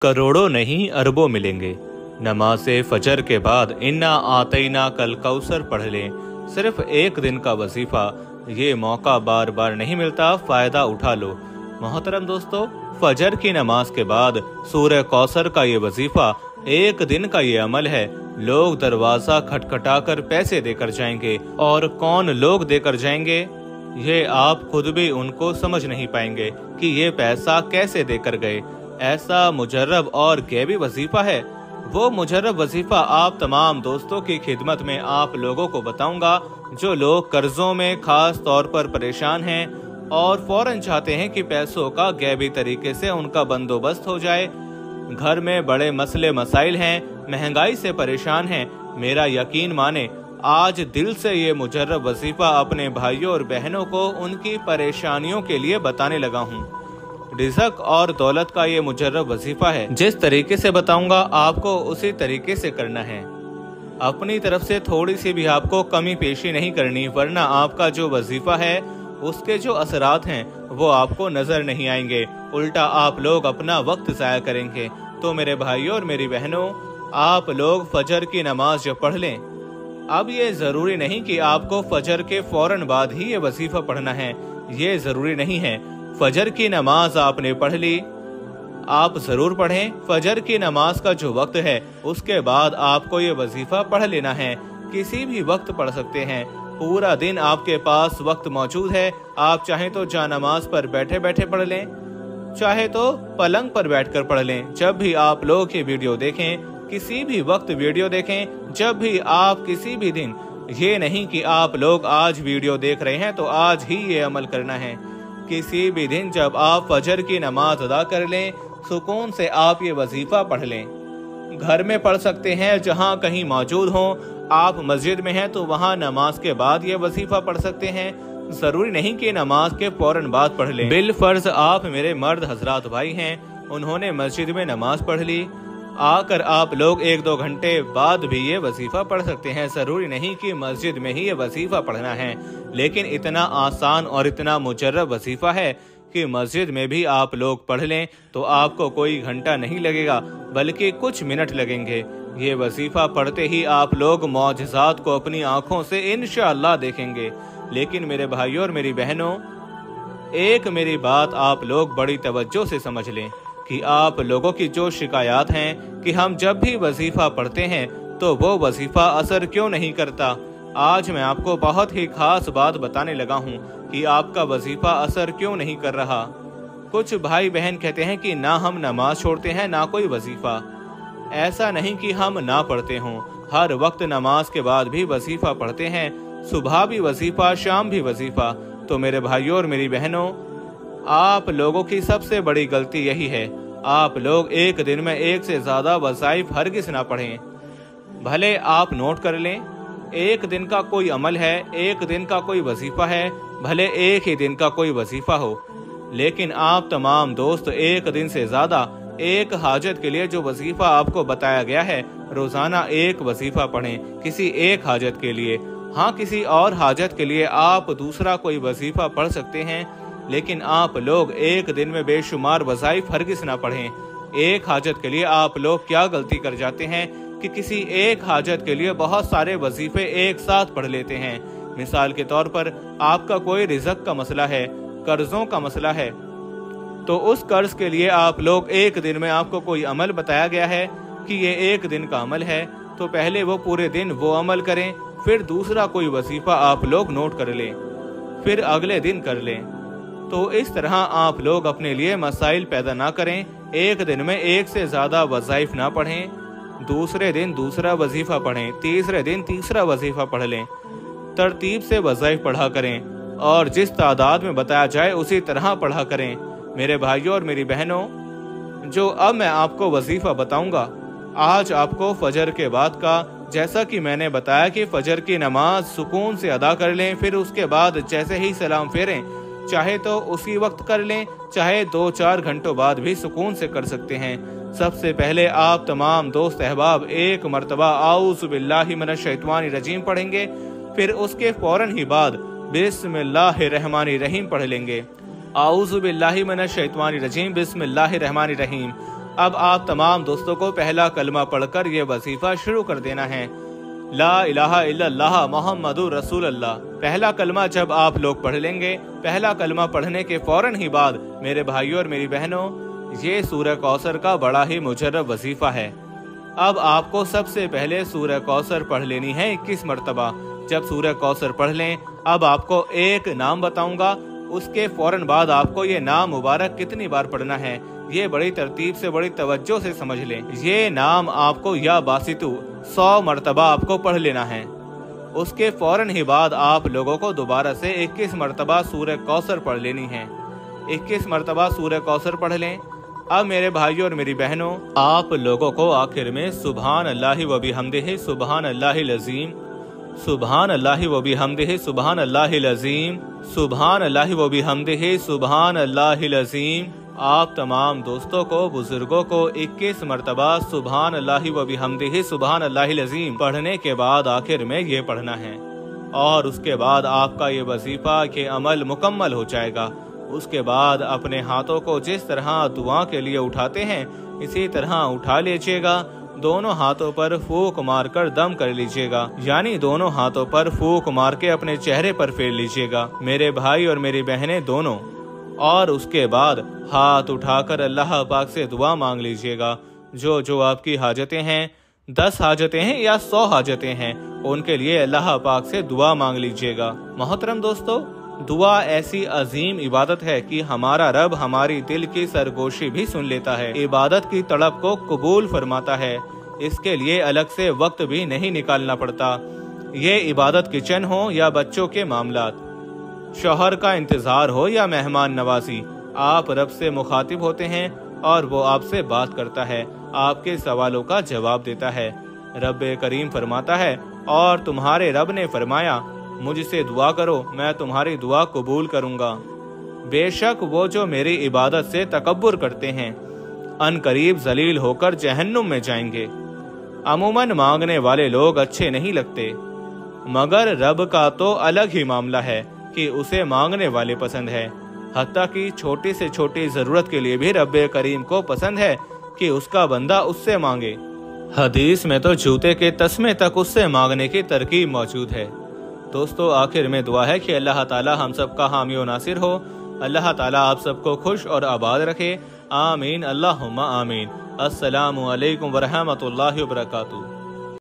करोड़ों नहीं अरबों मिलेंगे। नमाज़े फजर के बाद इन्ना आतैना कल कौसर पढ़ लें। सिर्फ एक दिन का वजीफा, ये मौका बार बार नहीं मिलता, फायदा उठा लो। मोहतरम दोस्तों, फजर की नमाज के बाद सूरह कौसर का ये वजीफा, एक दिन का ये अमल है। लोग दरवाजा खटखटाकर पैसे देकर जाएंगे, और कौन लोग देकर जाएंगे ये आप खुद भी उनको समझ नहीं पाएंगे कि ये पैसा कैसे देकर गए। ऐसा मुजर्रब और गैबी वजीफा है। वो मुजर्रब वजीफा आप तमाम दोस्तों की खिदमत में आप लोगों को बताऊंगा, जो लोग कर्जों में खास तौर पर परेशान हैं और फौरन चाहते हैं कि पैसों का गैबी तरीके से उनका बंदोबस्त हो जाए। घर में बड़े मसले मसाइल हैं, महंगाई से परेशान हैं। मेरा यकीन माने, आज दिल से ये मुजर्रब वजीफा अपने भाइयों और बहनों को उनकी परेशानियों के लिए बताने लगा हूँ। रिज़्क और दौलत का ये मुजर्रब वजीफा है। जिस तरीके से बताऊंगा आपको उसी तरीके से करना है। अपनी तरफ से थोड़ी सी भी आपको कमी पेशी नहीं करनी, वरना आपका जो वजीफा है उसके जो असरात हैं वो आपको नजर नहीं आएंगे। उल्टा आप लोग अपना वक्त ज़ाया करेंगे। तो मेरे भाइयों और मेरी बहनों, आप लोग फजर की नमाज जब पढ़ लें, अब ये जरूरी नहीं कि आपको फजर के फौरन बाद ही ये वजीफा पढ़ना है। ये जरूरी नहीं है। फजर की नमाज आपने पढ़ ली, आप जरूर पढ़ें। फजर की नमाज का जो वक्त है उसके बाद आपको ये वजीफा पढ़ लेना है। किसी भी वक्त पढ़ सकते हैं। पूरा दिन आपके पास वक्त मौजूद है। आप चाहें तो जानमाज पर बैठे बैठे पढ़ लें, चाहे तो पलंग पर बैठकर पढ़ लें। जब भी आप लोग ये वीडियो देखें, किसी भी वक्त वीडियो देखें, जब भी आप किसी भी दिन, ये नहीं कि आप लोग आज वीडियो देख रहे हैं तो आज ही ये अमल करना है। किसी भी दिन जब आप फजर की नमाज अदा कर लें, सुकून से आप ये वजीफा पढ़ लें। घर में पढ़ सकते हैं, जहां कहीं मौजूद हों। आप मस्जिद में हैं तो वहां नमाज के बाद ये वजीफा पढ़ सकते हैं। जरूरी नहीं कि नमाज के फौरन बाद पढ़ लें। बिल फर्ज आप मेरे मर्द हजरात भाई हैं, उन्होंने मस्जिद में नमाज पढ़ ली, आकर आप लोग 1-2 घंटे बाद भी ये वजीफा पढ़ सकते हैं। जरूरी नहीं कि मस्जिद में ही ये वजीफा पढ़ना है, लेकिन इतना आसान और इतना मुजर्रब वजीफा है कि मस्जिद में भी आप लोग पढ़ लें तो आपको कोई घंटा नहीं लगेगा, बल्कि कुछ मिनट लगेंगे। ये वजीफा पढ़ते ही आप लोग मौजज़ात को अपनी आंखों से इंशाअल्लाह देखेंगे। लेकिन मेरे भाइयों और मेरी बहनों, एक मेरी बात आप लोग बड़ी तवज्जो से समझ लें कि आप लोगों की जो शिकायत हैं कि हम जब भी वजीफा पढ़ते हैं तो वो वजीफा असर क्यों नहीं करता, आज मैं आपको बहुत ही खास बात बताने लगा हूँ कि आपका वजीफा असर क्यों नहीं कर रहा। कुछ भाई बहन कहते हैं कि ना हम नमाज छोड़ते हैं ना कोई वजीफा। ऐसा नहीं कि हम ना पढ़ते हों, हर वक्त नमाज के बाद भी वजीफा पढ़ते हैं, सुबह भी वजीफा, शाम भी वजीफा। तो मेरे भाइयों और मेरी बहनों, आप लोगों की सबसे बड़ी गलती यही है, आप लोग एक दिन में एक से ज्यादा वज़ाइफ हरगिज़ ना पढ़ें। भले आप नोट कर लें, एक दिन का कोई अमल है, एक दिन का कोई वजीफा है, भले एक ही दिन का कोई वजीफा हो, लेकिन आप तमाम दोस्त एक दिन से ज्यादा एक हाजत के लिए जो वजीफा आपको बताया गया है, रोजाना एक वजीफा पढ़ें किसी एक हाजत के लिए। हाँ, किसी और हाजत के लिए आप दूसरा कोई वजीफा पढ़ सकते हैं, लेकिन आप लोग एक दिन में बेशुमार वज़ाइफ हरगिज़ ना पढ़ें। एक हाजत के लिए आप लोग क्या गलती कर जाते हैं कि किसी एक हाजत के लिए बहुत सारे वजीफे एक साथ पढ़ लेते हैं। मिसाल के तौर पर आपका कोई रिज़्क का मसला है, कर्जों का मसला है, तो उस कर्ज के लिए आप लोग एक दिन में, आपको कोई अमल बताया गया है कि ये एक दिन का अमल है, तो पहले वो पूरे दिन वो अमल करें, फिर दूसरा कोई वजीफा आप लोग नोट कर लें, फिर अगले दिन कर लें। तो इस तरह आप लोग अपने लिए मसाइल पैदा ना करें। एक दिन में एक से ज्यादा वज़ाइफ ना पढ़ें, दूसरे दिन दूसरा वजीफा पढ़ें, तीसरे दिन तीसरा वजीफा पढ़ लें। तरतीब से वज़ाइफ पढ़ा करें और जिस तादाद में बताया जाए उसी तरह पढ़ा करें। मेरे भाइयों और मेरी बहनों, जो अब मैं आपको वजीफा बताऊंगा, आज आपको फजर के बाद का, जैसा कि मैंने बताया कि फजर की नमाज सुकून से अदा कर लें, फिर उसके बाद जैसे ही सलाम फेरें, चाहे तो उसी वक्त कर लें, चाहे 2-4 घंटों बाद भी सुकून से कर सकते हैं। सबसे पहले आप तमाम दोस्त अहबाब एक मरतबा आऊज़ु बिल्लाहि मिनश शैतानिर रजीम पढ़ेंगे, फिर उसके फौरन ही बाद बिस्मिल्लाहिर रहमानिर रहीम पढ़ लेंगे। आऊज़ु बिल्लाहि मिनश शैतानिर रजीम, बिस्मिल्लाहिर रहमानिर रहीम। اب آپ تمام دوستوں کو پہلا کلمہ پڑھ کر یہ وظیفہ شروع کر دینا ہے، لا الہ الا اللہ محمد رسول اللہ۔ پہلا کلمہ جب آپ لوگ پڑھ لیں گے، پہلا کلمہ پڑھنے کے فوراً ہی بعد میرے بھائیوں اور میری بہنوں، یہ سورہ کوثر کا بڑا ہی مجرب وظیفہ ہے۔ اب آپ کو سب سے پہلے سورہ کوثر پڑھ لینی ہے 21 مرتبہ۔ جب سورہ کوثر پڑھ لیں، اب آپ کو ایک نام بتاؤں گا، اس کے فوراً بعد آپ کو یہ نام مبارک کتنی بار پڑھنا ہے یہ بڑی ترتیب سے بڑی توجہ سے سمجھ لیں۔ یہ نام آپ کو یا باسطو 100 مرتبہ آپ کو پڑھ لینا ہے۔ اس کے فوراً ہی بعد آپ لوگوں کو دوبارہ سے 21 مرتبہ سورہ کوثر پڑھ لینی ہے۔ 21 مرتبہ سورہ کوثر پڑھ لیں۔ اب میرے بھائیوں اور میری بہنوں، آپ لوگوں کو آخر میں سبحان اللہ و بحمدہ سبحان اللہ العظیم، سبحان اللہ و بحمدہ سبحان اللہ العظیم، سبحان اللہ و بحمدہ سبحان اللہ العظیم، آپ تمام دوستوں کو، بزرگوں کو 21 مرتبہ سبحان اللہ و بحمدہ سبحان اللہ العظیم پڑھنے کے بعد آخر میں یہ پڑھنا ہے، اور اس کے بعد آپ کا یہ وظیفہ کے عمل مکمل ہو جائے گا۔ اس کے بعد اپنے ہاتھوں کو جس طرح دعا کے لیے اٹھاتے ہیں اسی طرح اٹھا لیجیے گا، دونوں ہاتھوں پر پھونک مار کر دم کر لیجیے گا، یعنی دونوں ہاتھوں پر پھونک مار کے اپنے چہرے پر پھیر لیجیے گا، میرے بھائی اور میری بہنیں دونوں۔ اور اس کے بعد ہاتھ اٹھا کر اللہ پاک سے دعا مانگ لیجیے گا، جو آپ کی حاجتیں ہیں، 10 حاجتیں ہیں یا 100 حاجتیں ہیں، ان کے لیے اللہ پاک سے دعا مانگ لیجیے گا۔ محترم دوستو، دعا ایسی عظیم عبادت ہے کہ ہمارا رب ہماری دل کی سرگوشی بھی سن لیتا ہے، عبادت کی تڑپ کو قبول فرماتا ہے، اس کے لیے الگ سے وقت بھی نہیں نکالنا پڑتا۔ یہ عبادت کچن ہو یا بچوں کے معاملات، شوہر کا انتظار ہو یا مہمان نوازی، آپ رب سے مخاطب ہوتے ہیں اور وہ آپ سے بات کرتا ہے، آپ کے سوالوں کا جواب دیتا ہے۔ رب کریم فرماتا ہے، اور تمہارے رب نے فرمایا، مجھ سے دعا کرو میں تمہاری دعا قبول کروں گا۔ بے شک وہ جو میری عبادت سے تکبر کرتے ہیں ان قریب ذلیل ہو کر جہنم میں جائیں گے۔ عموماً مانگنے والے لوگ اچھے نہیں لگتے، مگر رب کا تو الگ ہی معاملہ ہے کہ اسے مانگنے والے پسند ہے، حتیٰ کہ چھوٹی سے چھوٹی ضرورت کے لیے بھی رب کریم کو پسند ہے کہ اس کا بندہ اس سے مانگے۔ حدیث میں تو جوتے کے تسمے تک اس سے مانگنے کی ترکیب موجود ہے۔ دوستو، آخر میں دعا ہے کہ اللہ تعالی ہم سب کا حامی و ناصر ہو، اللہ تعالی آپ سب کو خوش اور آباد رکھے، آمین اللہم آمین۔ السلام علیکم ورحمۃ اللہ وبرکاتہ۔